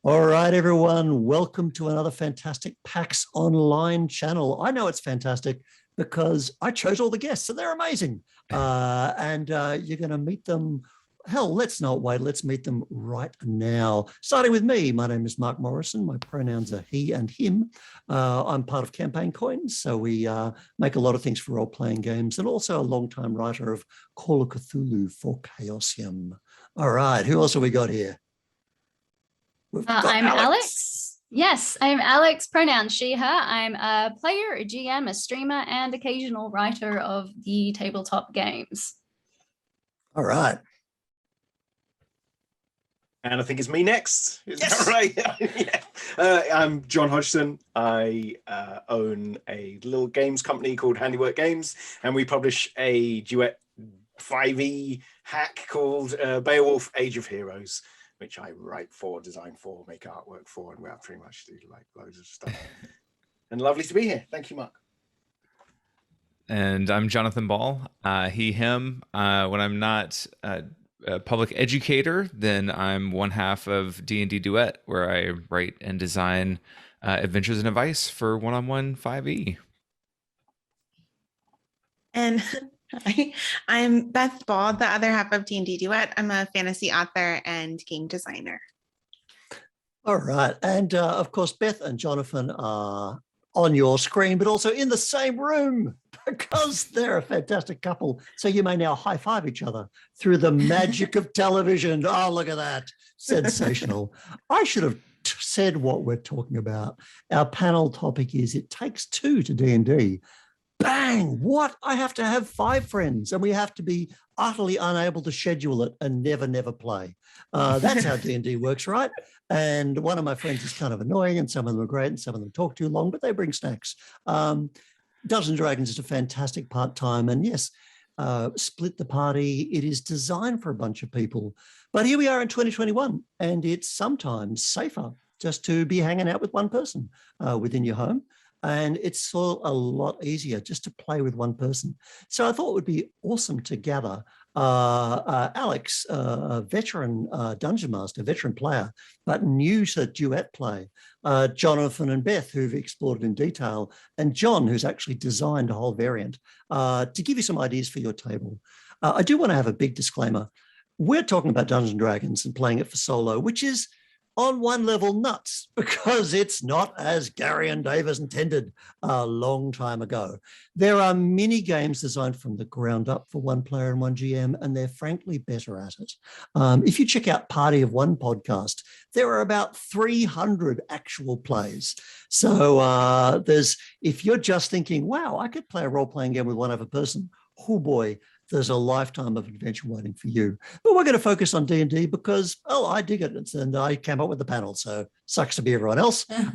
All right, everyone, welcome to another fantastic PAX Online channel. I know it's fantastic because I chose all the guests, so they're amazing. And you're going to meet them. Hell, let's not wait. Let's meet them right now. Starting with me, my name is Mark Morrison. My pronouns are he and him. I'm part of Campaign Coins, so we make a lot of things for role-playing games, and also a long-time writer of Call of Cthulhu for Chaosium. All right, who else have we got here? I'm Alex. Yes, I'm Alex, pronouns she, her. I'm a player, a GM, a streamer, and occasional writer of the tabletop games. All right. And I think it's me next. Is Yes. that right? Yeah. I'm Jon Hodgson. I own a little games company called Handiwork Games, and we publish a Duet 5e hack called Beowulf Age of Heroes, which I write for, design for, make artwork for, and we pretty much do like loads of stuff. And lovely to be here. Thank you, Mark. And I'm Jonathan Ball, he, him. When I'm not a public educator, then I'm one half of D&D Duet, where I write and design adventures and advice for one-on-one 5e. And hi, I'm Beth Ball, the other half of D&D Duet. I'm a fantasy author and game designer. All right. And of course, Beth and Jonathan are on your screen, but also in the same room because they're a fantastic couple. So you may now high five each other through the magic of television. Oh, look at that. Sensational. I should have said what we're talking about. Our panel topic is It Takes Two to D&D. Bang! What? I have to have 5 friends and we have to be utterly unable to schedule it and never play. That's how D&D works, right? And one of my friends is kind of annoying and some of them are great and some of them talk too long, but they bring snacks. Dungeons and Dragons is a fantastic part-time, and yes, split the party. It is designed for a bunch of people. But here we are in 2021 and it's sometimes safer just to be hanging out with one person within your home. And it's a lot easier just to play with one person. So I thought it would be awesome to gather Alex, a veteran dungeon master, veteran player, but new to duet play, Jonathan and Beth, who've explored it in detail, and Jon, who's actually designed a whole variant, to give you some ideas for your table. I do want to have a big disclaimer. We're talking about Dungeons and Dragons and playing it for solo, which is on one level nuts because it's not as Gary and Davis intended a long time ago. There are mini games designed from the ground up for one player and one GM, and they're frankly better at it. If you check out Party of One podcast, there are about 300 actual plays. So if you're just thinking, wow, I could play a role-playing game with one other person, oh boy, there's a lifetime of adventure waiting for you. But we're going to focus on D&D because, oh, I dig it. And I came up with the panel, so sucks to be everyone else. But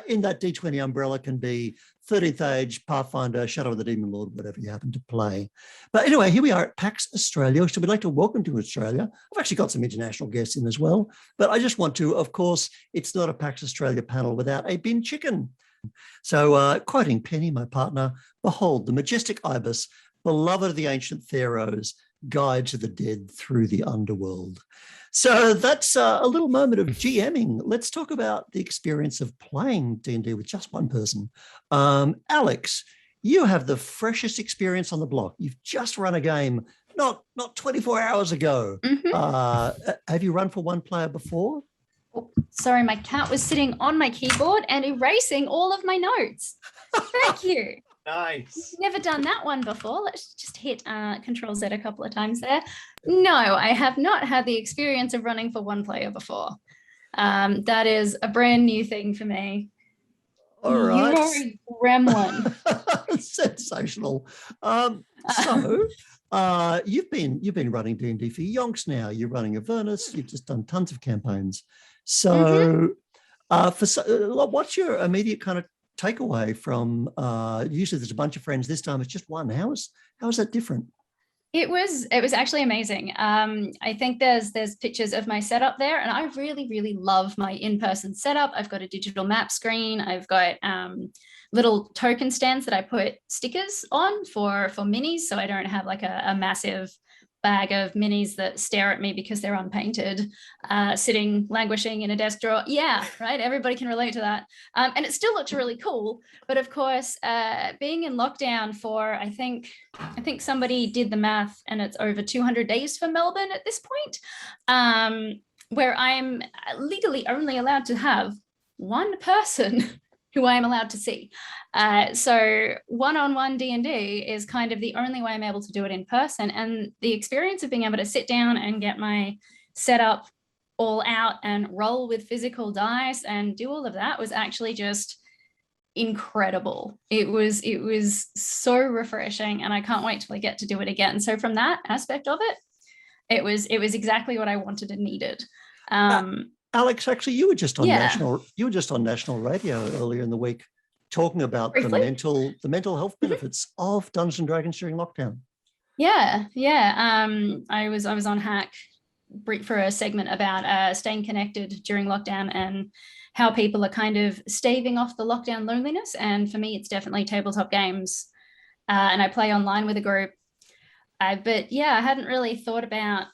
in that D20 umbrella can be 13th Age, Pathfinder, Shadow of the Demon Lord, whatever you happen to play. But anyway, here we are at PAX Australia. So we'd like to welcome to Australia. I've actually got some international guests in as well. But I just want to, of course, it's not a PAX Australia panel without a bin chicken. So quoting Penny, my partner, behold, the majestic ibis, beloved of the ancient pharaohs, guide to the dead through the underworld. So that's a little moment of GMing. Let's talk about the experience of playing D&D with just one person. Alex, you have the freshest experience on the block. You've just run a game not 24 hours ago. Mm-hmm. Have you run for one player before? Oh, sorry, my cat was sitting on my keyboard and erasing all of my notes. Thank you. Nice. Never done that one before. Let's just hit Control Z a couple of times there. No, I have not had the experience of running for one player before. That is a brand new thing for me. All right. You're a gremlin. Sensational. You've been running D&D for yonks now. You're running Avernus. You've just done tons of campaigns. So, what's your immediate kind of takeaway from? Usually, there's a bunch of friends. This time, it's just one. How is that different? It was actually amazing. I think there's pictures of my setup there, and I really love my in-person setup. I've got a digital map screen. I've got little token stands that I put stickers on for minis, so I don't have like a massive bag of minis that stare at me because they're unpainted, sitting languishing in a desk drawer. Yeah, right. Everybody can relate to that. And it still looks really cool. But of course, being in lockdown for, I think somebody did the math, and it's over 200 days for Melbourne at this point, where I'm legally only allowed to have one person who I am allowed to see. So one-on-one D&D is kind of the only way I'm able to do it in person. And the experience of being able to sit down and get my setup all out and roll with physical dice and do all of that was actually just incredible. It was so refreshing, and I can't wait till I get to do it again. So from that aspect of it, it was exactly what I wanted and needed. Alex, actually, you were just on Yeah. national radio earlier in the week, talking about Briefly. the mental health benefits of Dungeons and Dragons during lockdown. Yeah. I was on Hack for a segment about staying connected during lockdown and how people are kind of staving off the lockdown loneliness. And for me, it's definitely tabletop games, and I play online with a group. But yeah, I hadn't really thought about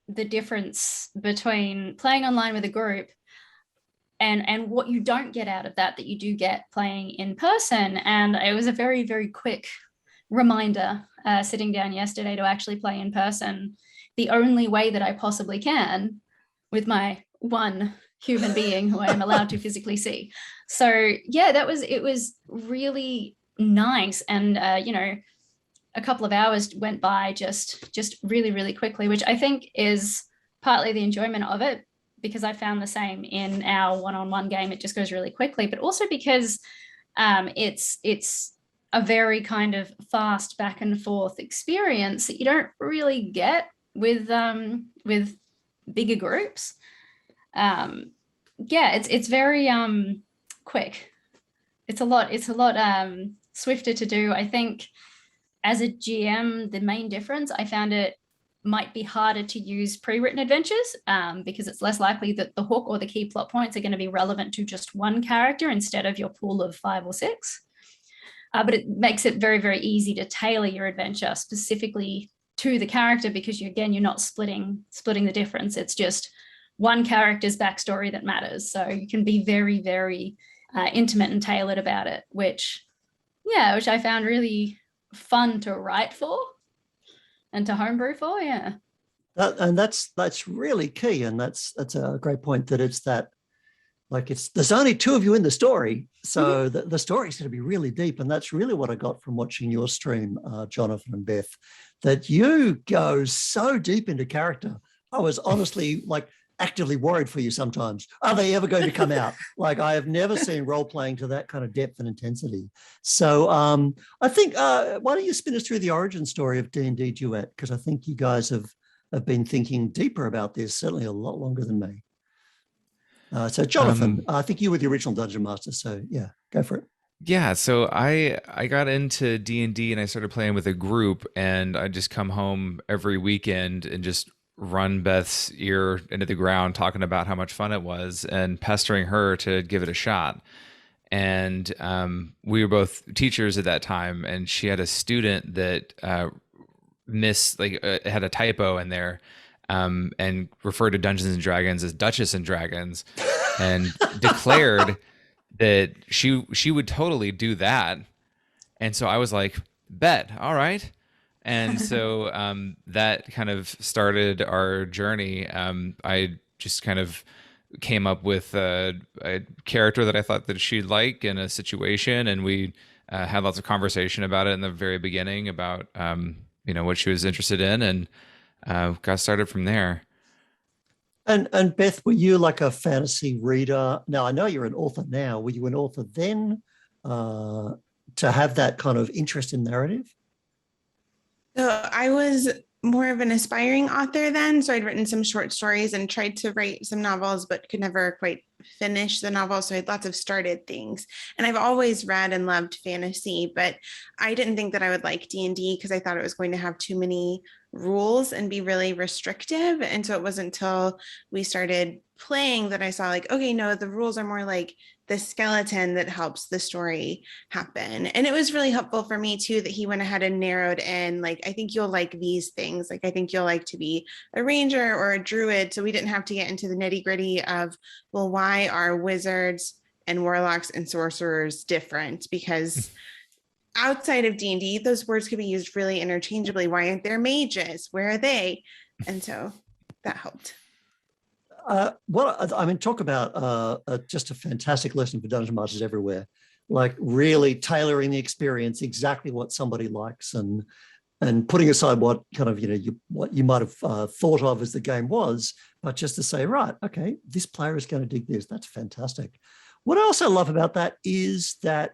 the difference between playing online with a group and what you don't get out of that you do get playing in person. And it was a very, very quick reminder sitting down yesterday to actually play in person the only way that I possibly can with my one human being who I am allowed to physically see. So yeah, it was really nice. And a couple of hours went by just really, really quickly, which I think is partly the enjoyment of it, because I found the same in our one-on-one game. It just goes really quickly, but also because it's a very kind of fast back and forth experience that you don't really get with bigger groups. It's very quick. It's a lot swifter to do. I think as a GM, the main difference, I found it might be harder to use pre-written adventures because it's less likely that the hook or the key plot points are going to be relevant to just one character instead of your pool of 5 or 6. But it makes it very, very easy to tailor your adventure specifically to the character, because you're not splitting the difference. It's just one character's backstory that matters. So you can be very, very intimate and tailored about it, which I found really fun to write for and to homebrew for. And that's really key, and that's a great point, that it's that, like, there's only 2 of you in the story, so the story's going to be really deep. And that's really what I got from watching your stream, Jonathan and Beth, that you go so deep into character. I was honestly like actively worried for you sometimes. Are they ever going to come out? Like, I have never seen role playing to that kind of depth and intensity. So I think, why don't you spin us through the origin story of D&D Duet? Because I think you guys have been thinking deeper about this, certainly a lot longer than me. So Jonathan, I think you were the original Dungeon Master. So yeah, go for it. Yeah, so I got into D&D and I started playing with a group, and I just come home every weekend and just run Beth's ear into the ground talking about how much fun it was and pestering her to give it a shot. And we were both teachers at that time, and she had a student that had a typo in there, and referred to Dungeons and Dragons as Duchess and Dragons, and declared that she would totally do that. And so I was like, bet, all right. And so that kind of started our journey. I just kind of came up with a character that I thought that she'd like in a situation, and we had lots of conversation about it in the very beginning about what she was interested in, and got started from there. And Beth, were you like a fantasy reader? Now, I know you're an author now. Were you an author then to have that kind of interest in narrative? So I was more of an aspiring author then. So I'd written some short stories and tried to write some novels, but could never quite finish the novel. So I had lots of started things. And I've always read and loved fantasy, but I didn't think that I would like D&D because I thought it was going to have too many rules and be really restrictive. And so it wasn't until we started playing that I saw like, okay, no, the rules are more like the skeleton that helps the story happen. And it was really helpful for me too, that he went ahead and narrowed in, like, I think you'll like these things. Like, I think you'll like to be a ranger or a druid. So we didn't have to get into the nitty gritty of, well, why are wizards and warlocks and sorcerers different? Because outside of D&D, those words could be used really interchangeably. Why aren't there mages? Where are they? And so that helped. Well, I mean, talk about just a fantastic lesson for Dungeon Masters everywhere. Like really tailoring the experience exactly what somebody likes, and putting aside what kind of what you might have thought of as the game was, but just to say, right, okay, this player is going to dig this. That's fantastic. What I also love about that is that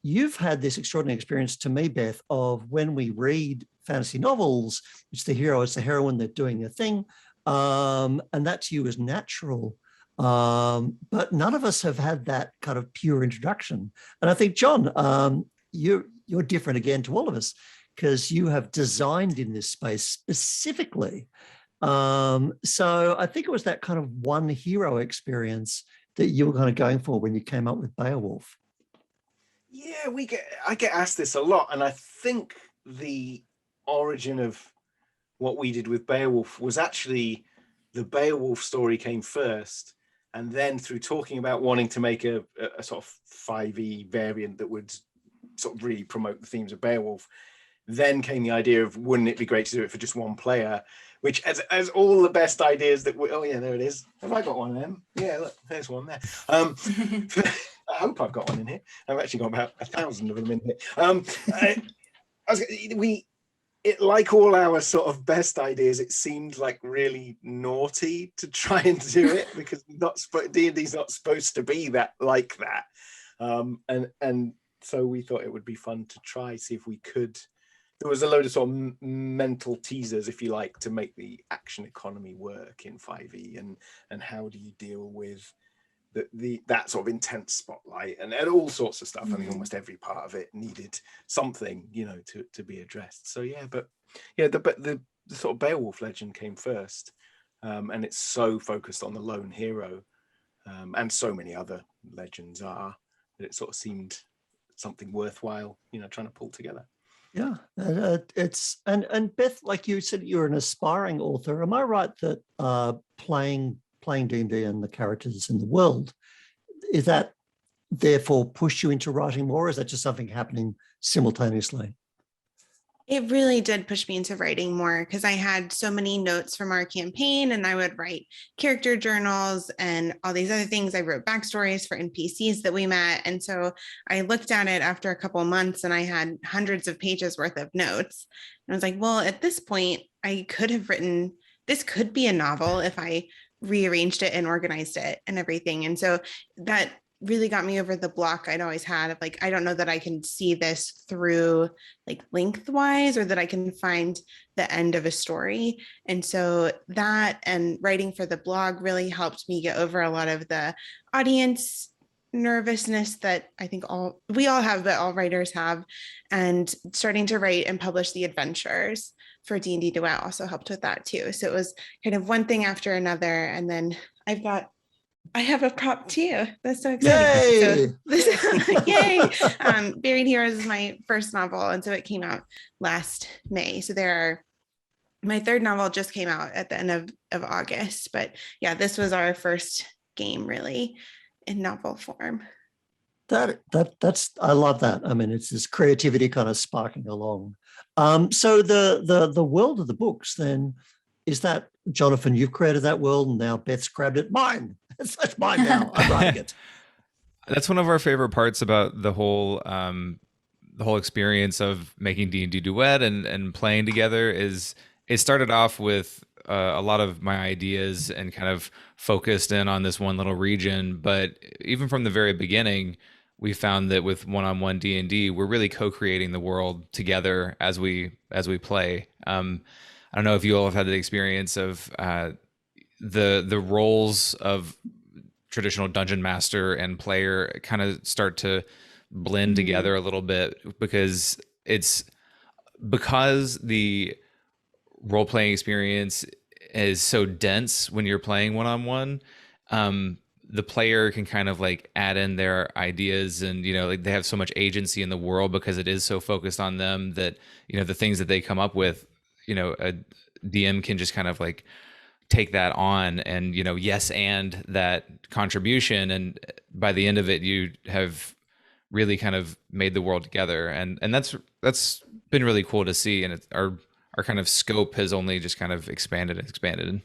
you've had this extraordinary experience, to me, Beth, of when we read fantasy novels, it's the hero, it's the heroine, they're doing their thing. And that to you is natural. But none of us have had that kind of pure introduction. And I think, Jon, you're different again to all of us, because you have designed in this space specifically. So I think it was that kind of one hero experience that you were kind of going for when you came up with Beowulf. Yeah, I get asked this a lot, and I think the origin of what we did with Beowulf was actually the Beowulf story came first, and then through talking about wanting to make a sort of 5e variant that would sort of really promote the themes of Beowulf, then came the idea of, wouldn't it be great to do it for just one player, which as all the best ideas that oh yeah, there it is. Have I got one of them? Yeah, look, there's one there. I hope I've got one in here. I've actually got about 1,000 of them in here. Like all our sort of best ideas, it seemed like really naughty to try and do it, because D&D's not supposed to be that like that. And so we thought it would be fun to try, see if we could. There was a load of sort of mental teasers, if you like, to make the action economy work in 5e, and how do you deal with that sort of intense spotlight and all sorts of stuff. I mean, almost every part of it needed something, to be addressed. So yeah, but yeah, the sort of Beowulf legend came first, and it's so focused on the lone hero, and so many other legends are, that it sort of seemed something worthwhile, trying to pull together. Yeah, it's and Beth, like you said, you're an aspiring author. Am I right that playing D&D and the characters in the world, is that therefore push you into writing more, or is that just something happening simultaneously? It really did push me into writing more, because I had so many notes from our campaign, and I would write character journals and all these other things. I wrote backstories for NPCs that we met. And so I looked at it after a couple of months, and I had hundreds of pages worth of notes. And I was like, well, at this point, I could have written, this could be a novel if I rearranged it and organized it and everything. And so that really got me over the block I'd always had of like, I don't know that I can see this through like lengthwise, or that I can find the end of a story. And so that and writing for the blog really helped me get over a lot of the audience nervousness that I think we all have, but all writers have. And starting to write and publish the adventures for D&D Duet also helped with that too. So it was kind of one thing after another. And then I have a prop too. That's so exciting. Yay! Yay! Buried Heroes is my first novel, and so it came out last May. So my third novel just came out at the end of August. But yeah, this was our first game really in novel form. That's I love that. I mean, it's this creativity kind of sparking along. So the world of the books then, is that, Jonathan, you've created that world, and now Beth's grabbed it. Mine. That's mine now. I'm writing it. That's one of our favorite parts about the whole experience of making D&D Duet and playing together. Is it started off with a lot of my ideas and kind of focused in on this one little region, but even from the very beginning, we found that with one-on-one D&D, we're really co-creating the world together as we play. I don't know if you all have had the experience of the roles of traditional dungeon master and player kind of start to blend together a little bit, because the role-playing experience is so dense when you're playing one-on-one. The player can kind of like add in their ideas, and like they have so much agency in the world because it is so focused on them that the things that they come up with, a DM can just kind of like take that on and yes and that contribution, and by the end of it you have really kind of made the world together, and that's been really cool to see, and our kind of scope has only just kind of expanded and expanded.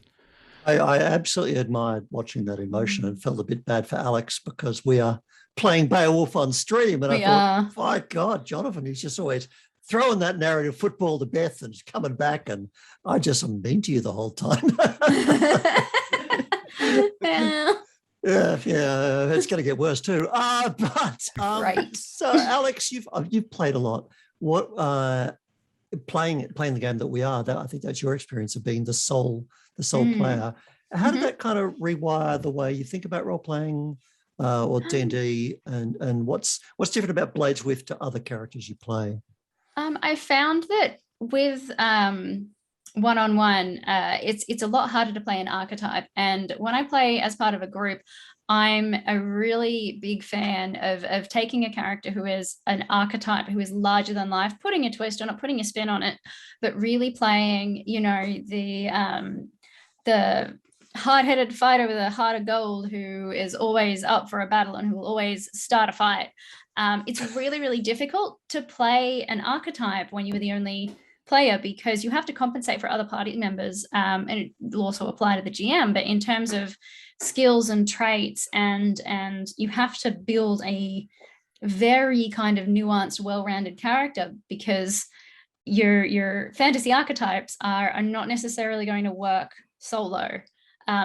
I absolutely admired watching that emotion and felt a bit bad for Alex because we are playing Beowulf on stream. And I thought, my God, Jonathan, he's just always throwing that narrative football to Beth and coming back. And I just am mean to you the whole time. Yeah, it's going to get worse too. Right. So, Alex, you've played a lot. What playing the game that we are? I think that's your experience of being the sole player. How did that kind of rewire the way you think about role playing or D&D, and what's different about Bladeswift to other characters you play? I found that with one-on-one, it's a lot harder to play an archetype, and when I play as part of a group, I'm a really big fan of taking a character who is an archetype, who is larger than life, putting a twist on it, putting a spin on it, but really playing, the hard-headed fighter with a heart of gold who is always up for a battle and who will always start a fight. It's really, really difficult to play an archetype when you're the only player because you have to compensate for other party members, and it will also apply to the GM, but in terms of skills and traits, and you have to build a very kind of nuanced, well-rounded character because your fantasy archetypes are not necessarily going to work solo,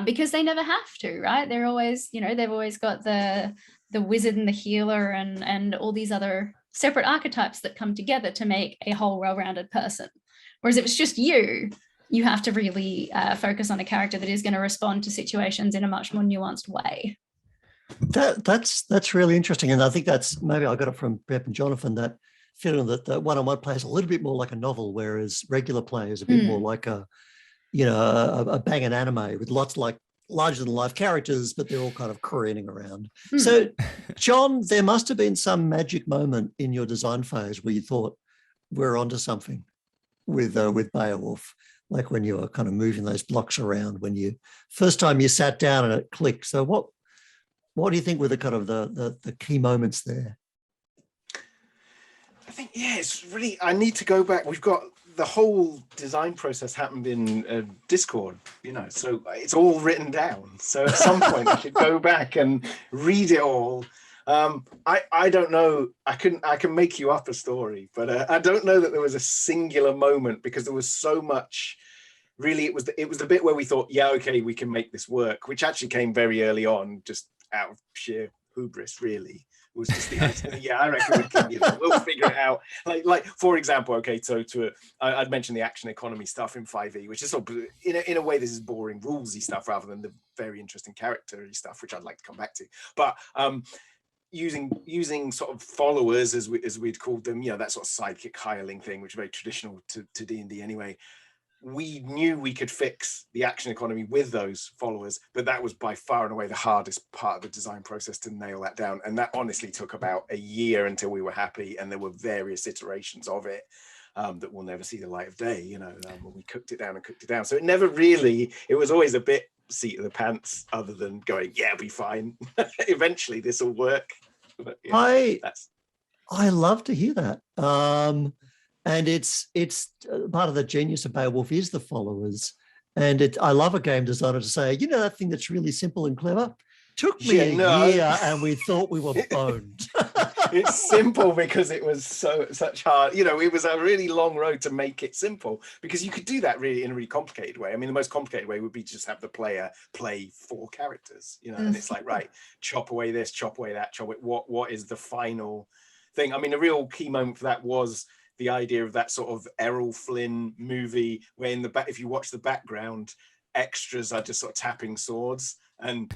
because they never have to, right? They're always, they've always got the wizard and the healer and all these other separate archetypes that come together to make a whole well-rounded person. Whereas if it's just you have to really focus on a character that is going to respond to situations in a much more nuanced way. That's really interesting, and I think that's maybe I got it from Beth and Jonathan, that feeling that the one-on-one play is a little bit more like a novel, whereas regular play is a bit more like a banging anime with lots like larger than life characters, but they're all kind of careening around. So, John, there must have been some magic moment in your design phase where you thought we're onto something with Beowulf, like when you were kind of moving those blocks around when you first time you sat down and it clicked. So, what do you think were the kind of the key moments there? I think it's really. I need to go back. We've got the whole design process happened in Discord, so it's all written down. So at some point I should go back and read it all. I don't know. I can make you up a story, but I don't know that there was a singular moment because there was so much. Really, it was the bit where we thought, yeah, okay, we can make this work, which actually came very early on, just out of sheer hubris, really. Was just the idea. Yeah, I reckon we can, we'll figure it out. Like for example, okay, so I'd mentioned the action economy stuff in 5e, which is sort of, in a way, this is boring rulesy stuff rather than the very interesting character-y stuff, which I'd like to come back to. But using sort of followers, as we'd called them, that sort of sidekick hireling thing, which is very traditional to D&D anyway. We knew we could fix the action economy with those followers, but that was by far and away the hardest part of the design process to nail that down. And that honestly took about a year until we were happy. And there were various iterations of it that will never see the light of day, when we cooked it down. So it was always a bit seat of the pants other than going, yeah, it'll be fine. Eventually this will work. But, I love to hear that. And it's part of the genius of Beowulf is the followers. And I love a game designer to say, that thing that's really simple and clever took me a year and we thought we were boned. It's simple because it was such hard, it was a really long road to make it simple, because you could do that really in a really complicated way. I mean, the most complicated way would be to just have the player play 4 characters, and it's like, right, chop away this, chop away that, chop away, what is the final thing? I mean, a real key moment for that was the idea of that sort of Errol Flynn movie where in the back, if you watch the background, extras are just sort of tapping swords, and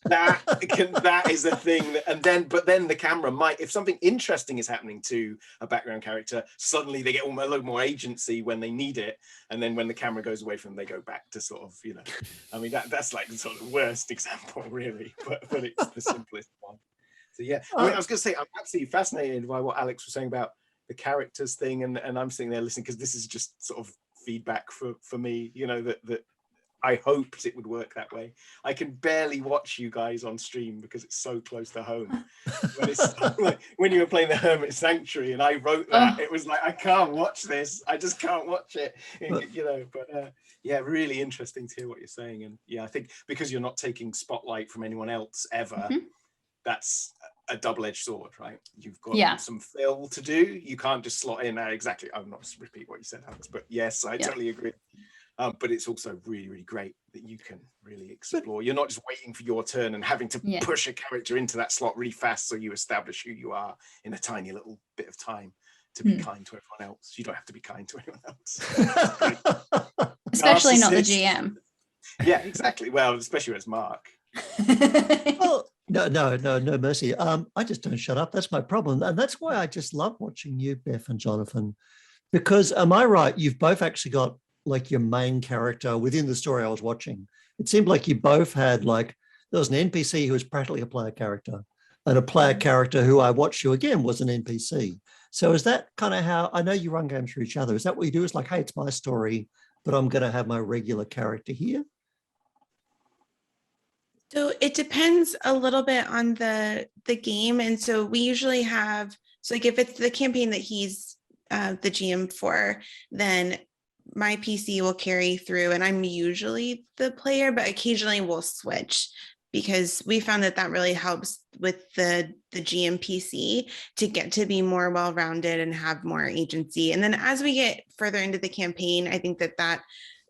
that is the thing but then the camera might, if something interesting is happening to a background character, suddenly they get a little more agency when they need it, and then when the camera goes away from them, they go back to sort of, I mean, that's like the sort of worst example really, but it's the simplest one. So yeah, I mean, I was gonna say I'm absolutely fascinated by what Alex was saying about the characters thing, and I'm sitting there listening because this is just sort of feedback for me, that I hoped it would work that way. I can barely watch you guys on stream because it's so close to home. When you were playing the Hermit Sanctuary and I wrote that, It was like, I can't watch this. I just can't watch it, But yeah, really interesting to hear what you're saying. And yeah, I think because you're not taking spotlight from anyone else ever, that's a double-edged sword, right? You've got some fill to do. You can't just slot in exactly. I'm not to repeat what you said, Alex, but yes, I totally agree. But it's also really, really great that you can really explore. You're not just waiting for your turn and having to push a character into that slot really fast so you establish who you are in a tiny little bit of time to be kind to everyone else. You don't have to be kind to anyone else. Especially not the GM. Yeah, exactly. Well, especially when it's Mark. Well, no mercy. I just don't shut up. That's my problem. And that's why I just love watching you, Beth and Jonathan, because am I right? You've both actually got like your main character within the story I was watching. It seemed like you both had there was an NPC who was practically a player character and a player character who I watched you again was an NPC. So is that kind of how, I know you run games for each other. Is that what you do? It's like, hey, it's my story, but I'm going to have my regular character here. So it depends a little bit on the game. And so we usually have, so like if it's the campaign that he's the GM for, then my PC will carry through and I'm usually the player, but occasionally we'll switch because we found that really helps with the GM PC to get to be more well-rounded and have more agency. And then as we get further into the campaign, I think that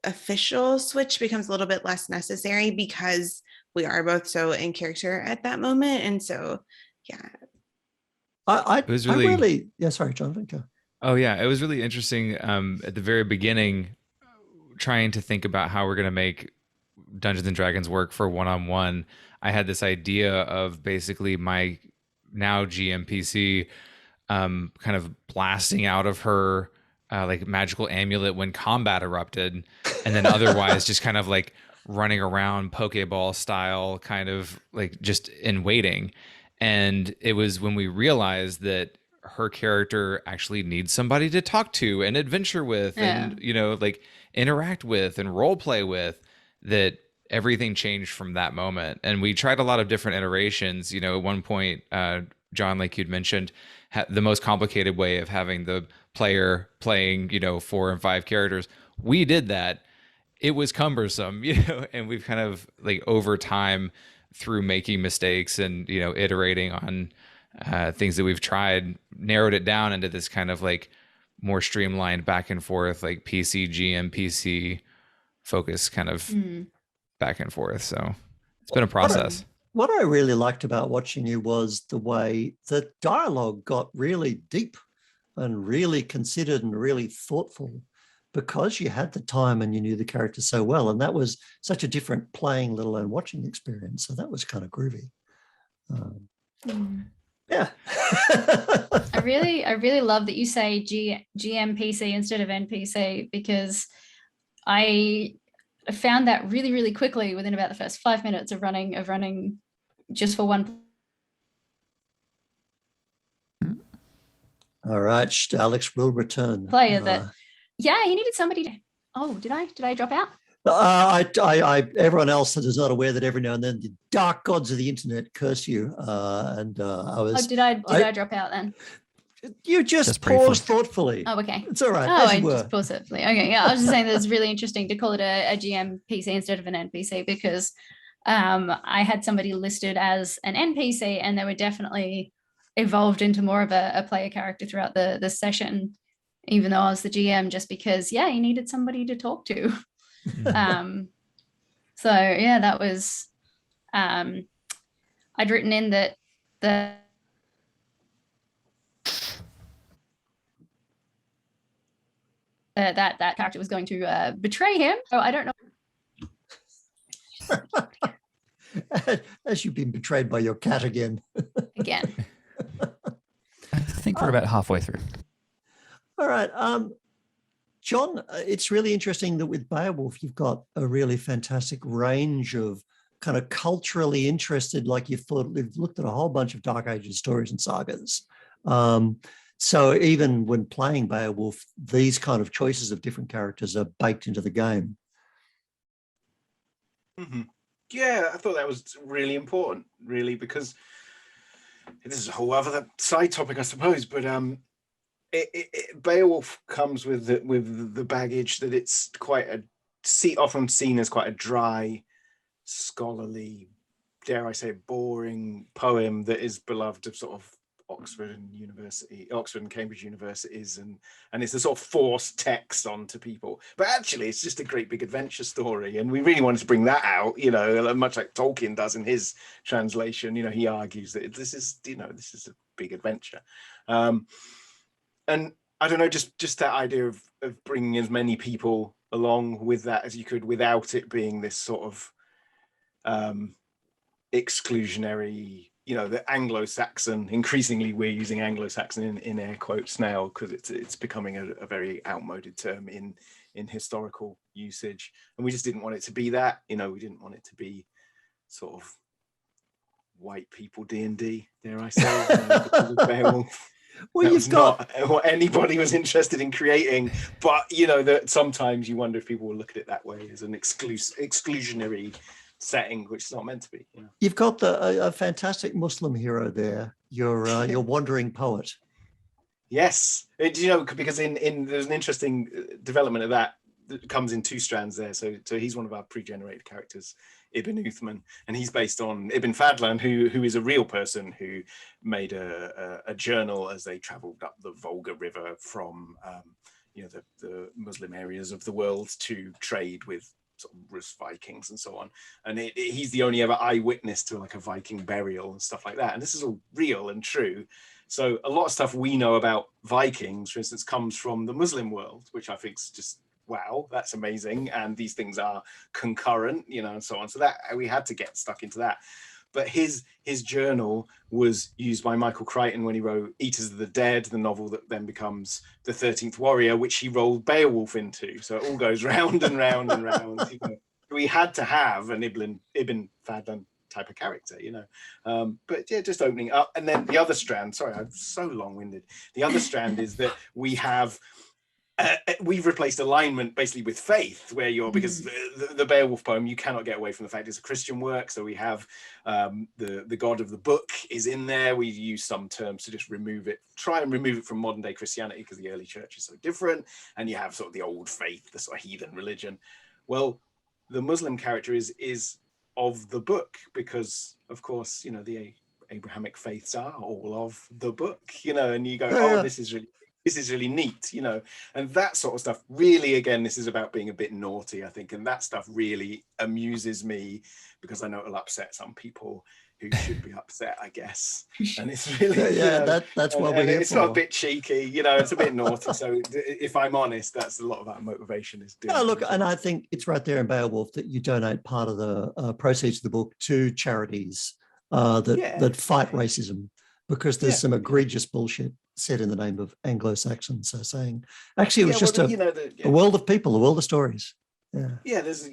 official switch becomes a little bit less necessary because we are both so in character at that moment. And so, yeah. Sorry, Jonathan. Go. Oh yeah, it was really interesting at the very beginning, trying to think about how we're going to make Dungeons and Dragons work for one-on-one. I had this idea of basically my now GMPC kind of blasting out of her like magical amulet when combat erupted, and then otherwise just kind of like running around Pokeball style, kind of like just in waiting. And it was when we realized that her character actually needs somebody to talk to and adventure with and like interact with and role play with, that everything changed from that moment. And we tried a lot of different iterations. At one point, John, like you'd mentioned, the most complicated way of having the player playing 4 and 5 characters. We did that. It was cumbersome, and we've kind of like over time through making mistakes and iterating on things that we've tried, narrowed it down into this kind of like more streamlined back and forth, like PC, GM, PC focus kind of back and forth. So it's been a process. What I really liked about watching you was the way the dialogue got really deep and really considered and really thoughtful, because you had the time and you knew the character so well. And that was such a different playing, let alone watching experience. So that was kind of groovy. Yeah. I really love that you say GMPC instead of NPC, because I found that really, really quickly within about the first 5 minutes of running just for one. All right, Alex will return. Player that, he needed somebody to. Oh, did I drop out? Everyone else that is not aware that every now and then the dark gods of the internet curse you. I was. Oh, did I drop out then? You just paused thoughtfully. Oh, okay. It's all right. Oh, I just paused thoughtfully. Okay, yeah. I was just saying that it's really interesting to call it a GM PC instead of an NPC, because I had somebody listed as an NPC and they were definitely evolved into more of a player character throughout the session, even though I was the GM, just because, you needed somebody to talk to. So yeah, that was I'd written in that that character was going to betray him. So I don't know. as you've been betrayed by your cat again. Again. I think we're about halfway through. All right. Jon, it's really interesting that with Beowulf, you've got a really fantastic range of kind of culturally interested, like you've looked at a whole bunch of Dark Ages stories and sagas. So even when playing Beowulf, these kind of choices of different characters are baked into the game. Mm-hmm. Yeah, I thought that was really important, really, because this is a whole other side topic, I suppose. But Beowulf comes with the baggage that it's often seen as quite a dry, scholarly, dare I say, boring poem that is beloved of sort of Oxford and Cambridge universities, and it's a sort of forced text onto people. But actually, it's just a great big adventure story, and we really wanted to bring that out. Much like Tolkien does in his translation. He argues that this is a big adventure, and I don't know, just that idea of bringing as many people along with that as you could without it being this sort of exclusionary. The Anglo-Saxon, increasingly we're using Anglo-Saxon in air quotes now because it's becoming a very outmoded term in historical usage, and we just didn't want it to be that. We didn't want it to be sort of white people D&D, dare I say. Well, you've got not what anybody was interested in creating, but that sometimes you wonder if people will look at it that way, as an exclusionary setting, which is not meant to be. You've got a fantastic Muslim hero there, your wandering poet. Yes, because there's an interesting development of that comes in two strands there. So he's one of our pre-generated characters, Ibn Uthman, and he's based on Ibn Fadlan, who is a real person who made a journal as they traveled up the Volga River from the Muslim areas of the world to trade with sort of Rus Vikings and so on, and he's the only ever eyewitness to like a Viking burial and stuff like that, and this is all real and true. So a lot of stuff we know about Vikings, for instance, comes from the Muslim world, which I think is just wow, that's amazing, and these things are concurrent, and so on. So that we had to get stuck into that. But his journal was used by Michael Crichton when he wrote Eaters of the Dead, the novel that then becomes The 13th Warrior, which he rolled Beowulf into. So it all goes round and round and round. We had to have an Ibn Fadlan type of character, But yeah, just opening up. And then the other strand, sorry, I'm so long-winded. The other strand is that we have... we've replaced alignment basically with faith, because the Beowulf poem, you cannot get away from the fact it's a Christian work. So we have the God of the book is in there. We use some terms to just try and remove it from modern day Christianity, because the early church is so different. And you have sort of the old faith, the sort of heathen religion. Well, the Muslim character is of the book, because of course, the Abrahamic faiths are all of the book, and you go, this is really neat, and that sort of stuff. Really, again, this is about being a bit naughty, I think, and that stuff really amuses me, because I know it'll upset some people who should be upset, I guess. And it's really that's what we're here it's for. not a bit cheeky, it's a bit naughty. So if I'm honest, that's a lot of our motivation is doing. Look, and I think it's right there in Beowulf that you donate part of the proceeds of the book to charities that fight racism, because there's some egregious bullshit said in the name of Anglo-Saxon. So saying, actually, it was just a world of people, a world of stories. There's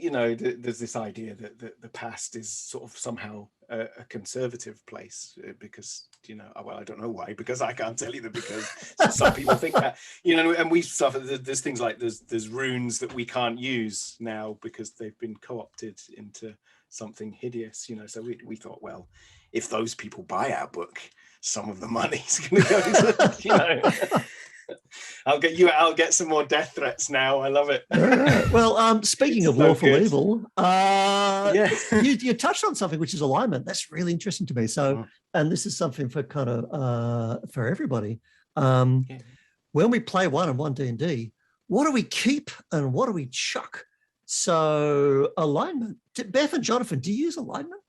this idea that the past is sort of somehow a conservative place, because I don't know why, because I can't tell you that, because some people think that, and we suffer. There's things like there's runes that we can't use now because they've been co-opted into something hideous, so we thought, well, if those people buy our book, some of the money's going to go to, I'll get some more death threats now. I love it. Right. Well, speaking of lawful evil, you touched on something, which is alignment. That's really interesting to me. So, and this is something for kind of for everybody. When we play 1-on-1 D&D, what do we keep and what do we chuck? So alignment. Beth and Jonathan, do you use alignment?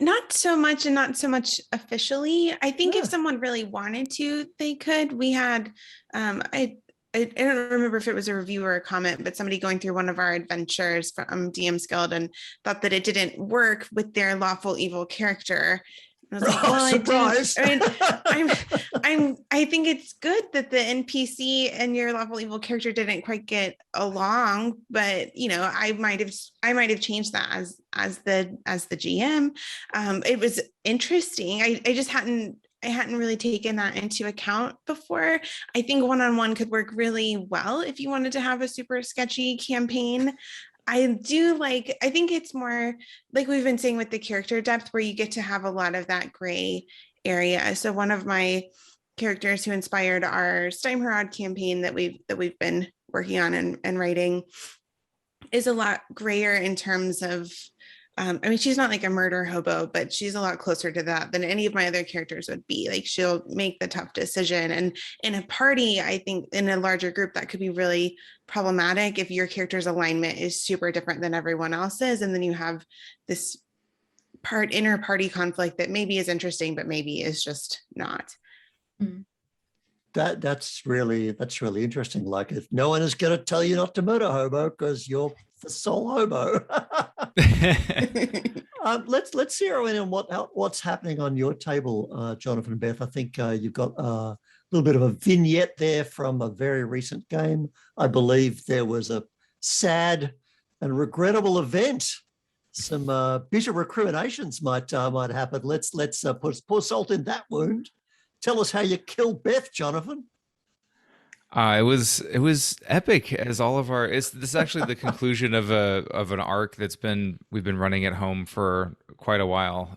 Not so much, and not so much officially. I think if someone really wanted to, they could. We had, I I don't remember if it was a review or a comment, but somebody going through one of our adventures from DM's Guild and thought that it didn't work with their lawful evil character. I was like, well, surprise. I think it's good that the NPC and your lawful evil character didn't quite get along, but I might have changed that as the GM. It was interesting. I just hadn't really taken that into account before. I think one-on-one could work really well if you wanted to have a super sketchy campaign. I think it's more like we've been saying with the character depth, where you get to have a lot of that gray area. So one of my characters who inspired our Steinhardt campaign that we've been working on and writing is a lot grayer in terms of she's not like a murder hobo, but she's a lot closer to that than any of my other characters would be. Like, she'll make the tough decision. And in a party, I think in a larger group, that could be really problematic if your character's alignment is super different than everyone else's. And then you have this inner party conflict that maybe is interesting, but maybe is just not. That's really interesting. Like, if no one is going to tell you not to murder hobo because you're the sole hobo. Let's zero in on what's happening on your table, Jonathan and Beth. I think you've got a little bit of a vignette there from a very recent game. I believe there was a sad and regrettable event. Some bitter recriminations might happen. Let's pour salt in that wound. Tell us how you killed Beth, Jonathan. It was epic, as all of our. This is actually the conclusion of an arc we've been running at home for quite a while,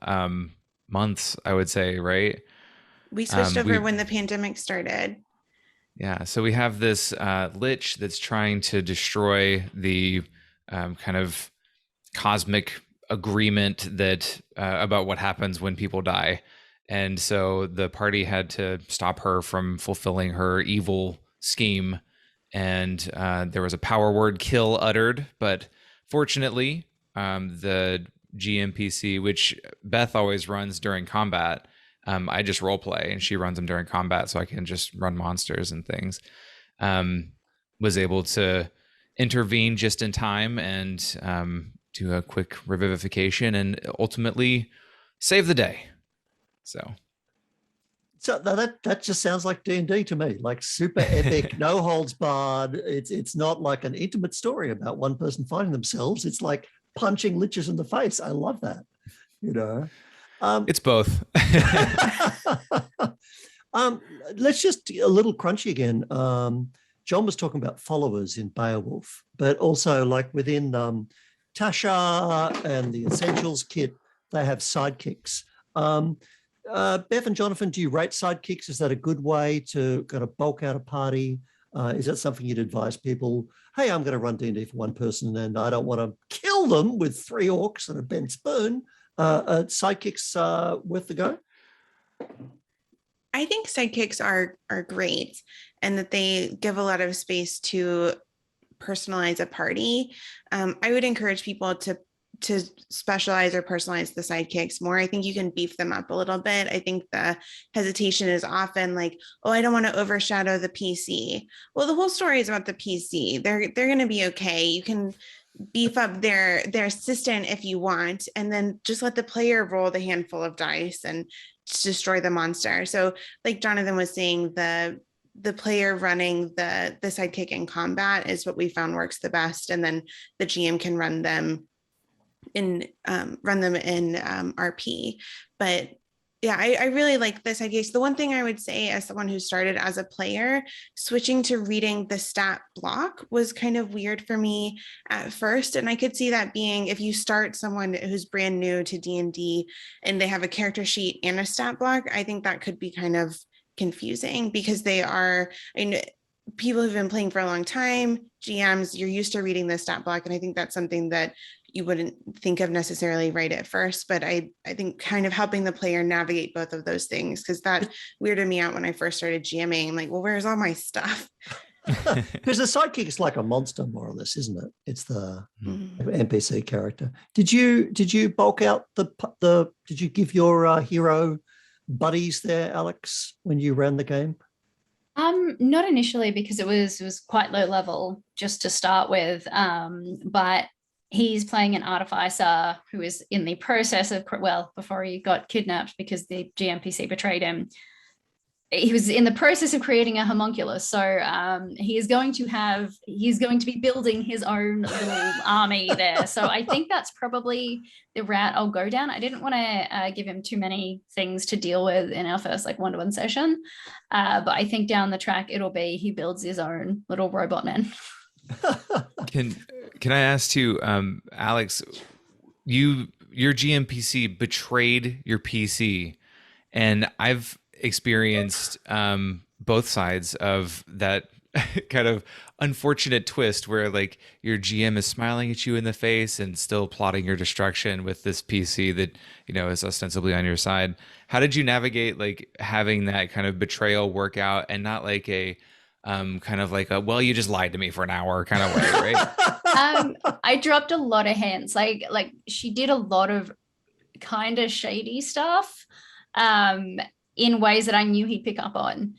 months, I would say, right? We switched over when the pandemic started. Yeah, so we have this lich that's trying to destroy the kind of cosmic agreement that about what happens when people die. And so the party had to stop her from fulfilling her evil scheme. And there was a power word kill uttered. But fortunately, the GMPC, which Beth always runs during combat, I just role play and she runs them during combat so I can just run monsters and things, was able to intervene just in time and do a quick revivification and ultimately save the day. So that just sounds like D&D to me, like super epic, no holds barred. It's not like an intimate story about one person finding themselves. It's like punching liches in the face. I love that. It's both. Let's just a little crunchy again. John was talking about followers in Beowulf, but also like within Tasha and the Essentials kit, they have sidekicks. Beth and Jonathan, do you rate sidekicks? Is that a good way to kind of bulk out a party? Is that something you'd advise people? Hey, I'm going to run D&D for one person and I don't want to kill them with 3 orcs and a bent spoon. Sidekicks worth the go? I think sidekicks are great, and that they give a lot of space to personalize a party. I would encourage people to specialize or personalize the sidekicks more. I think you can beef them up a little bit. I think the hesitation is often like, oh, I don't want to overshadow the PC. Well, the whole story is about the PC. They're going to be okay. You can beef up their assistant if you want, and then just let the player roll the handful of dice and destroy the monster. So like Jonathan was saying, the player running the sidekick in combat is what we found works the best. And then the GM can run them in RP. But yeah, I really like the sidekicks. The one thing I would say, as someone who started as a player, switching to reading the stat block was kind of weird for me at first. And I could see that being, if you start someone who's brand new to D&D and they have a character sheet and a stat block, I think that could be kind of confusing, because people who've been playing for a long time, GMs, you're used to reading the stat block. And I think that's something that you wouldn't think of necessarily right at first, but I think kind of helping the player navigate both of those things, because that weirded me out when I first started GMing. I'm like, well, where's all my stuff? Because the sidekick is like a monster, more or less, isn't it? It's the NPC character. Did you bulk out did you give your hero buddies there, Alex, when you ran the game? Not initially, because it was quite low level just to start with. But he's playing an artificer who is in the process of, well, before he got kidnapped because the GMPC betrayed him, he was in the process of creating a homunculus. So he's going to be building his own little army there. So I think that's probably the route I'll go down. I didn't want to give him too many things to deal with in our first like one-to-one session. But I think down the track, it'll be he builds his own little robot man. Can I ask you, Alex, your GMPC betrayed your PC, and I've experienced both sides of that kind of unfortunate twist where like your GM is smiling at you in the face and still plotting your destruction with this PC that, you know, is ostensibly on your side. How did you navigate like having that kind of betrayal work out and not like a kind of like a, well, you just lied to me for an hour kind of way, right? I dropped a lot of hints. Like she did a lot of kind of shady stuff in ways that I knew he'd pick up on.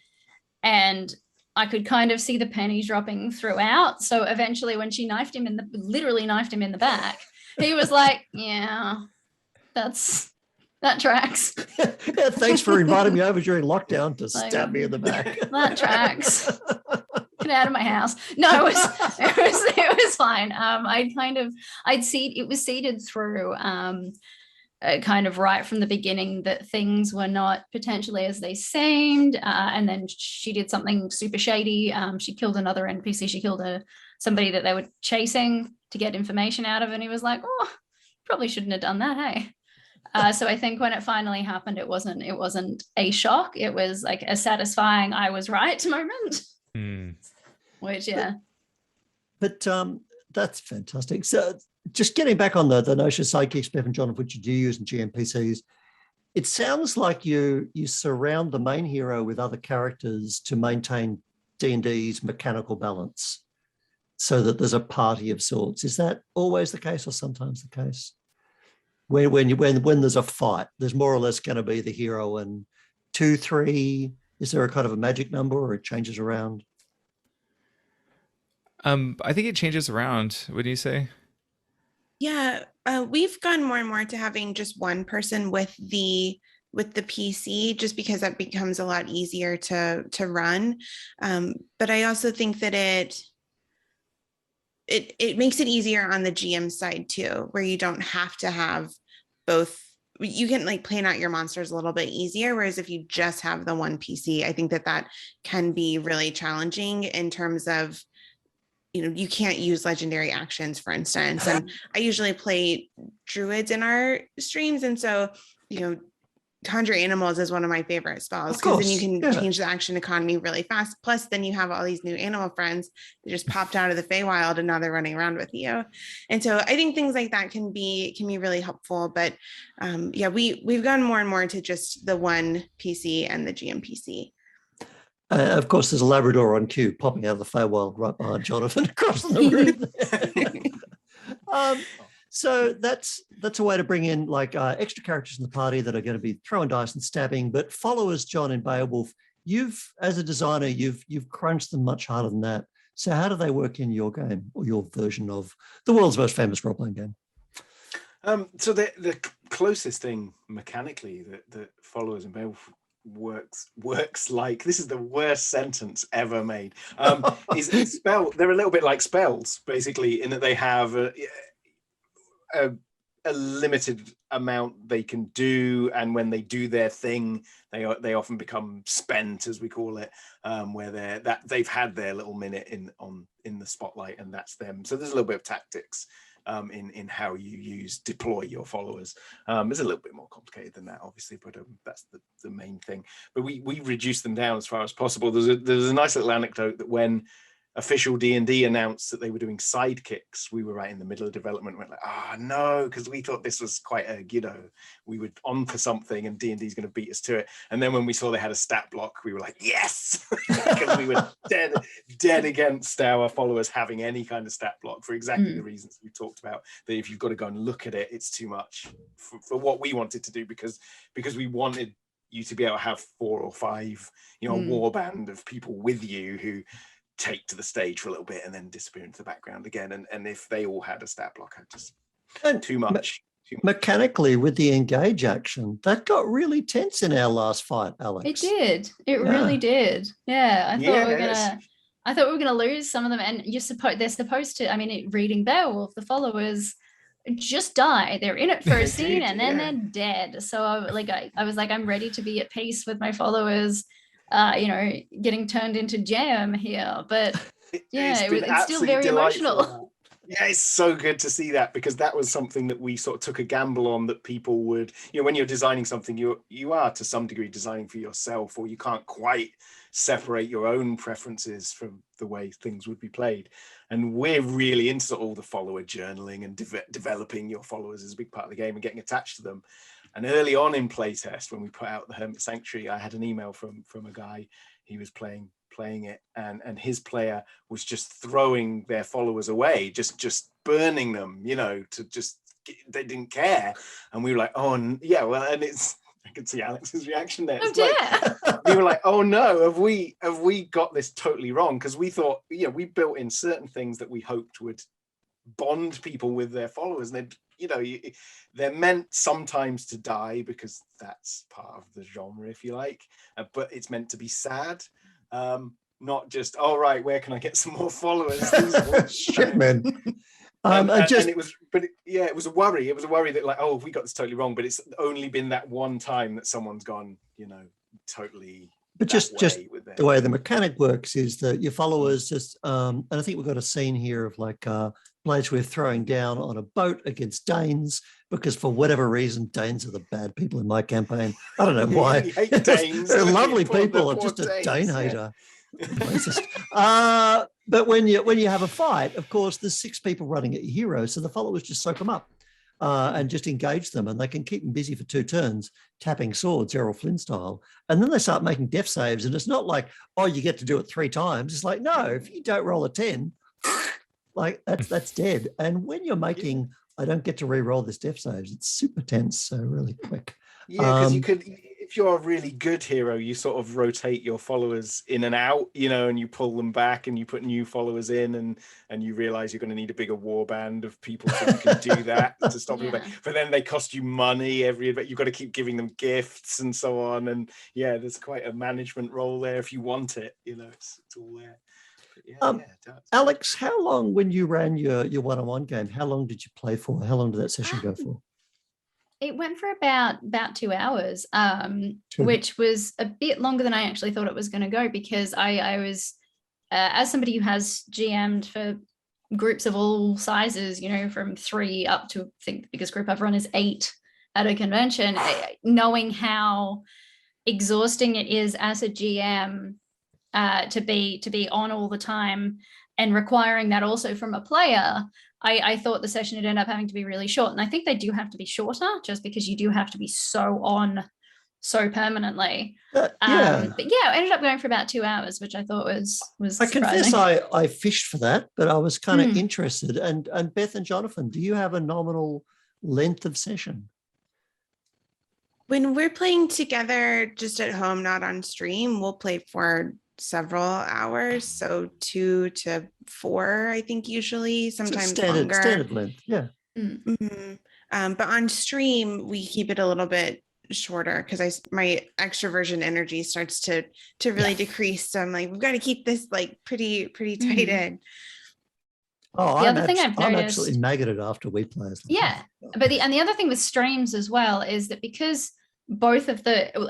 And I could kind of see the pennies dropping throughout. So eventually when she literally knifed him in the back, he was like, yeah, that tracks. Yeah, thanks for inviting me over during lockdown to stab me in the back. That tracks. Get out of my house. No, it was fine. It was seeded through kind of right from the beginning that things were not potentially as they seemed. And then she did something super shady. She killed another NPC. She killed somebody that they were chasing to get information out of. And he was like, oh, probably shouldn't have done that, hey? So I think when it finally happened, it wasn't a shock. It was like a satisfying I was right moment. Which, yeah. But that's fantastic. So just getting back on the notion of sidekicks, Beth and Jon, of which you do use in GMPCs, it sounds like you surround the main hero with other characters to maintain D&D's mechanical balance so that there's a party of sorts. Is that always the case or sometimes the case? When there's a fight, there's more or less going to be the hero and 2, 3. Is there a kind of a magic number or it changes around? I think it changes around. What do you say? Yeah, we've gone more and more to having just one person with the PC, just because that becomes a lot easier to run. But I also think that it makes it easier on the GM side too, where you don't have to have both. You can like plan out your monsters a little bit easier. Whereas if you just have the one PC, I think that can be really challenging in terms of, you know, you can't use legendary actions, for instance. And I usually play druids in our streams. And so, you know, conjure animals is one of my favorite spells because then you can change the action economy really fast. Plus, then you have all these new animal friends that just popped out of the Feywild and now they're running around with you. And so I think things like that can be really helpful. But yeah, we've gone more and more to just the one PC and the GM PC. Of course, there's a Labrador on cue popping out of the Feywild right behind Jonathan across the room. So that's a way to bring in like extra characters in the party that are going to be throwing dice and stabbing. But followers, Jon and Beowulf, as a designer, you've crunched them much harder than that. So how do they work in your game or your version of the world's most famous role-playing game? So the closest thing mechanically that followers and Beowulf works like, this is the worst sentence ever made, is spell. They're a little bit like spells, basically, in that they have a limited amount they can do, and when they do their thing, they often become spent, as we call it, where they've had their little minute in the spotlight, and that's them. So there's a little bit of tactics in how you deploy your followers. It's a little bit more complicated than that, obviously, but that's the main thing. But we reduce them down as far as possible. There's a nice little anecdote that when official D&D announced that they were doing sidekicks, we were right in the middle of development. We're like, no, because we thought this was quite we were on for something and D&D's going to beat us to it. And then when we saw they had a stat block, we were like, yes, because we were dead against our followers having any kind of stat block for exactly the reasons we talked about, that if you've got to go and look at it, it's too much for what we wanted to do, because we wanted you to be able to have 4 or 5, a war band of people with you who take to the stage for a little bit and then disappear into the background again. And if they all had a stat block, I'd just too much. Mechanically, with the engage action, that got really tense in our last fight, Alex. It did. It really did. Yeah, I thought we were gonna lose some of them, and they're supposed to. I mean, reading Beowulf, the followers just die. They're in it for a scene, and then they're dead. So I was like, I'm ready to be at peace with my followers. Getting turned into jam here, but it's still very emotional. Yeah, it's so good to see that, because that was something that we sort of took a gamble on, that people would, when you're designing something, you are to some degree designing for yourself, or you can't quite separate your own preferences from the way things would be played. And we're really into all the follower journaling and developing your followers as a big part of the game and getting attached to them. And early on in playtest, when we put out the Hermit Sanctuary, I had an email from a guy. He was playing it, and his player was just throwing their followers away, just burning them, they didn't care. And we were like, oh yeah, well, and I could see Alex's reaction there. We were like, oh no, have we got this totally wrong? Because we thought, we built in certain things that we hoped would bond people with their followers, and they're meant sometimes to die, because that's part of the genre, if you like, but it's meant to be sad. Not just, all right, where can I get some more followers? Shit, man. It was a worry. It was a worry that, like, oh, have we got this totally wrong? But it's only been that one time that someone's gone, totally. But just the way the mechanic works is that your followers just, and I think we've got a scene here of like Bladesworth throwing down on a boat against Danes, because for whatever reason, Danes are the bad people in my campaign. I don't know why. Hate Danes. They're lovely people. I'm just a Dane hater. But when you have a fight, of course, there's 6 people running at your hero, so the followers just soak them up and just engage them, and they can keep them busy for 2 turns, tapping swords, Errol Flynn style, and then they start making death saves. And it's not like, oh, you get to do it 3 times. It's like, no, if you don't roll a 10, like that's dead. And when you're making, I don't get to re-roll this death saves, it's super tense, so really quick. Yeah, because you could, if you're a really good hero, you sort of rotate your followers in and out, and you pull them back and you put new followers in, and you realize you're going to need a bigger war band of people so you can do that to stop them. But then they cost you money but you've got to keep giving them gifts and so on. And yeah, there's quite a management role there if you want it, it's all there. Alex, how long, when you ran your one-on-one game, how long did you play for? How long did that session go for? It went for about 2 hours, which was a bit longer than I actually thought it was going to go, because I was, as somebody who has GM'd for groups of all sizes, from 3 up to, I think the biggest group I've run is 8 at a convention, knowing how exhausting it is as a GM to be on all the time, and requiring that also from a player. I thought the session would end up having to be really short, and I think they do have to be shorter, just because you do have to be so on so permanently. But yeah, it ended up going for about 2 hours, which I thought was I confess I fished for that, but I was kind of interested. And Beth and Jonathan, do you have a nominal length of session? When we're playing together just at home, not on stream, we'll play for several hours, so 2 to 4, I think, usually, sometimes longer. Standard length, yeah. Mm-hmm. But on stream, we keep it a little bit shorter, because my extroversion energy starts to really decrease. So I'm like, we've got to keep this like pretty tight in. Oh, I'm absolutely maggoted after we play. Yeah, but the other thing with streams as well is that, because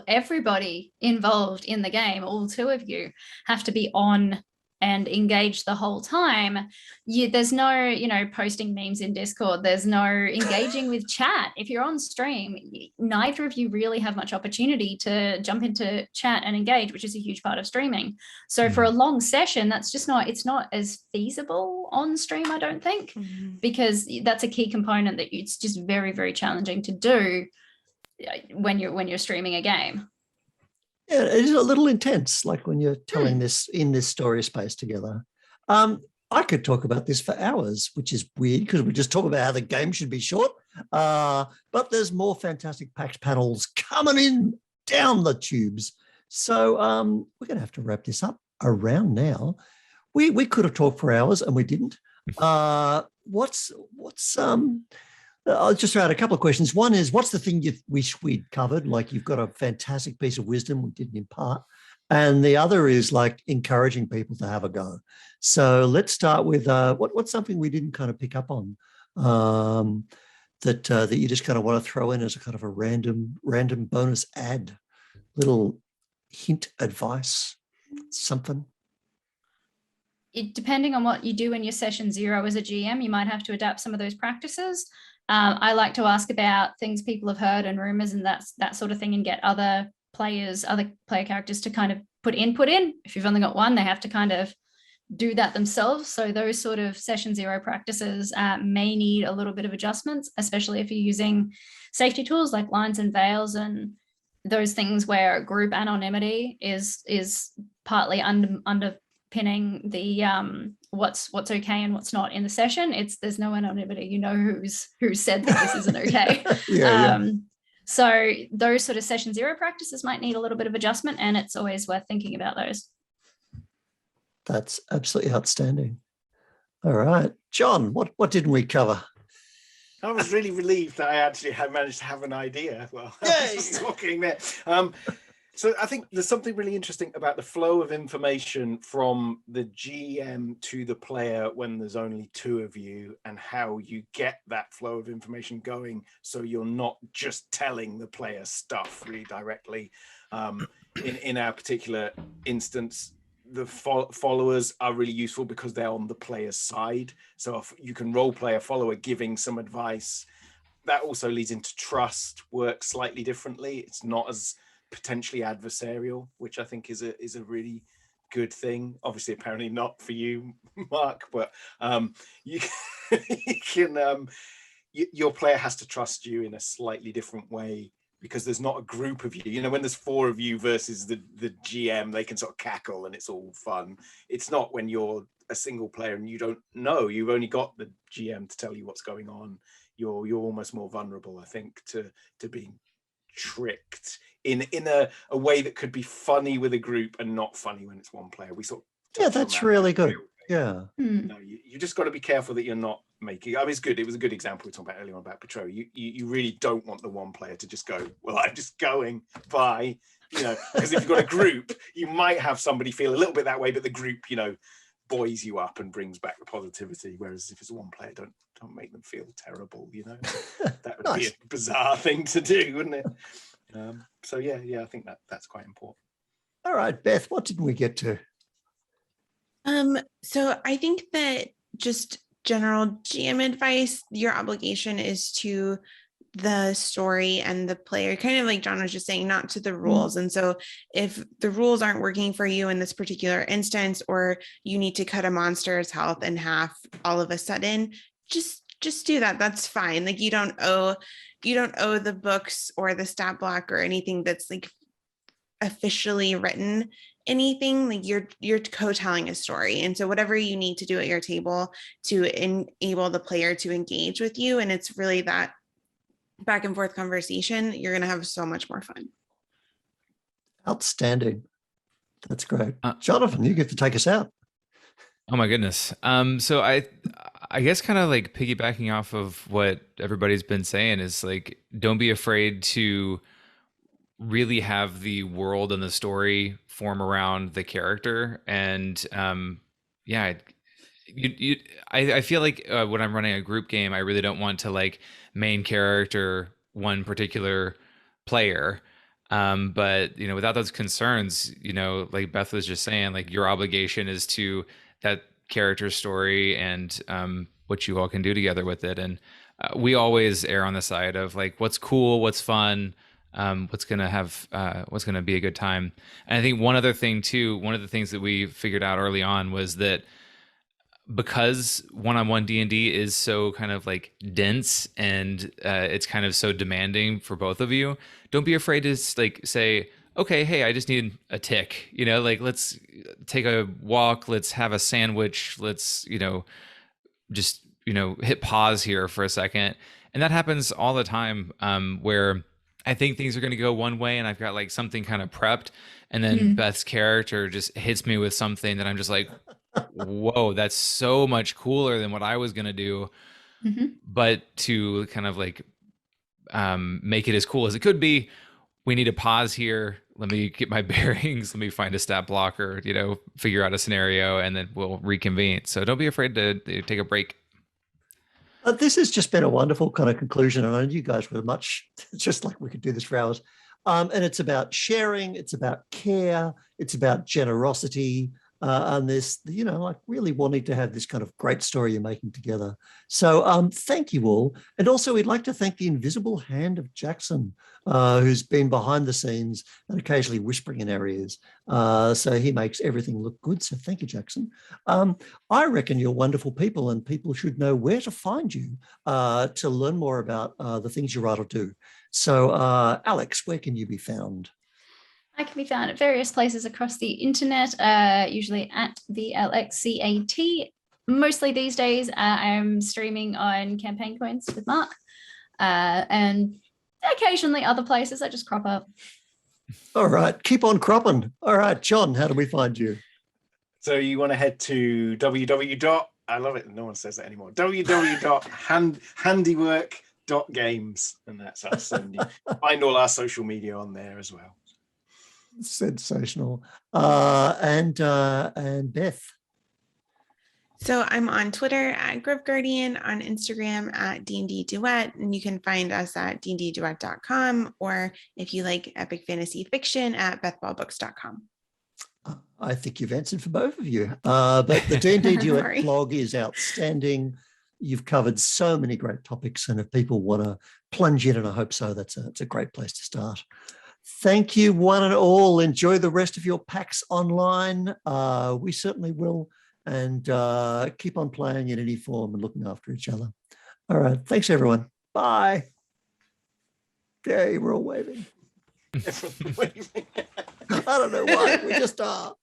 everybody involved in the game, all 2 of you, have to be on and engaged the whole time. There's no, posting memes in Discord. There's no engaging with chat. If you're on stream, neither of you really have much opportunity to jump into chat and engage, which is a huge part of streaming. So for a long session, it's not as feasible on stream, I don't think, because that's a key component that it's just very, very challenging to do when you're streaming a game. Yeah, it is a little intense, like when you're telling this in this story space together. I could talk about this for hours, which is weird, because we just talk about how the game should be short. But there's more fantastic PAX panels coming in down the tubes. So we're going to have to wrap this up around now. We could have talked for hours and we didn't. I'll just throw out a couple of questions. One is, what's the thing you wish we'd covered? Like, you've got a fantastic piece of wisdom we didn't impart. And the other is like encouraging people to have a go. So let's start with what's something we didn't kind of pick up on that you just kind of want to throw in as a kind of a random bonus add, little hint, advice, something. Depending on what you do in your session 0 as a GM, you might have to adapt some of those practices. I like to ask about things people have heard and rumors and that sort of thing, and get other player characters to kind of put input in. If you've only got one, they have to kind of do that themselves. So those sort of session 0 practices may need a little bit of adjustments, especially if you're using safety tools like lines and veils and those things where group anonymity is partly underpinning the what's okay and what's not in the session. There's no anonymity. You know who said that this isn't okay. So those sort of session 0 practices might need a little bit of adjustment, and it's always worth thinking about those. That's absolutely outstanding. All right, Jon, what didn't we cover? I was really relieved that I actually had managed to have an idea. Well, I was talking there. So I think there's something really interesting about the flow of information from the GM to the player when there's only 2 of you, and how you get that flow of information going so you're not just telling the player stuff really directly. In our particular instance, the followers are really useful because they're on the player's side. So if you can role play a follower giving some advice, that also leads into trust, works slightly differently. It's not as potentially adversarial, which I think is a really good thing. Obviously, apparently not for you, Mark, but you can your player has to trust you in a slightly different way, because there's not a group of you. You know, when there's 4 of you versus the GM, they can sort of cackle and it's all fun. It's not when you're a single player and you don't know, you've only got the GM to tell you what's going on. You're almost more vulnerable, I think, to being tricked in a way that could be funny with a group and not funny when it's one player. We sort of that's really good. Yeah. No, you just got to be careful that you're not making. I mean, it's good. It was a good example we talked about earlier on about Patrol. You really don't want the one player to just go, well, I'm just going, bye. You know, because if you've got a group, you might have somebody feel a little bit that way, but the group, you know, buoys you up and brings back the positivity. Whereas if it's a one player, don't make them feel terrible. You know, that would be a bizarre thing to do, wouldn't it? So yeah, I think that's quite important. All right, Beth, what didn't we get to? So I think that just general GM advice, your obligation is to the story and the player, kind of like Jon was just saying, not to the rules. And so if the rules aren't working for you in this particular instance, or you need to cut a monster's health in half all of a sudden, just do that. That's fine. Like, you don't owe the books or the stat block or anything that's like officially written anything. Like, you're co-telling a story, and so whatever you need to do at your table to enable the player to engage with you, and it's really that back and forth conversation, you're going to have so much more fun. Outstanding. That's great. Jonathan, you get to take us out. Oh my goodness. So I guess kind of like piggybacking off of what everybody's been saying is like, don't be afraid to really have the world and the story form around the character. And I feel like when I'm running a group game, I really don't want to like main character one particular player. But you know, without those concerns, you know, like Beth was just saying, like, your obligation is to that character's story and what you all can do together with it. And we always err on the side of like, what's cool, what's fun, what's gonna be a good time. And I think one other thing too, one of the things that we figured out early on was that because one-on-one D&D is so kind of like dense and it's kind of so demanding for both of you, don't be afraid to like say, okay, hey, I just need a tick, you know, like, let's take a walk, let's have a sandwich, let's, you know, just, you know, hit pause here for a second. And that happens all the time, where I think things are going to go one way and I've got like something kind of prepped, and then Beth's character just hits me with something that I'm just like, whoa, that's so much cooler than what I was going to do. But to kind of like make it as cool as it could be, we need to pause here. Let me get my bearings. Let me find a stat blocker, figure out a scenario, and then we'll reconvene. So don't be afraid to take a break. This has just been a wonderful kind of conclusion. And I know you guys were much, just like we could do this for hours. And it's about sharing, it's about care, it's about generosity, and this, like really wanting to have this kind of great story you're making together. So thank you all. And also we'd like to thank the invisible hand of Jackson, who's been behind the scenes and occasionally whispering in our ears. So he makes everything look good. So thank you, Jackson. I reckon you're wonderful people, and people should know where to find you to learn more about the things you write or do. So Alex, where can you be found? I can be found at various places across the internet, usually at the LXCAT. Mostly these days, I'm streaming on Campaign Coins with Mark, and occasionally other places that just crop up. All right, keep on cropping. All right, Jon, how do we find you? So you want to head to I love it, no one says that anymore, www.handiwork.games, and that's us. And you find all our social media on there as well. Sensational. And Beth? So I'm on Twitter at Grove Guardian, on Instagram at D&D Duet, and you can find us at dndduet.com, or if you like epic fantasy fiction, at bethballbooks.com. I think you've answered for both of you. But the D&D Duet blog is outstanding. You've covered so many great topics, and if people want to plunge in, and I hope so, it's a great place to start. Thank you, one and all. Enjoy the rest of your PAX Online. We certainly will. And keep on playing in any form and looking after each other. All right. Thanks, everyone. Bye. Yay, we're all waving. I don't know why. We just are.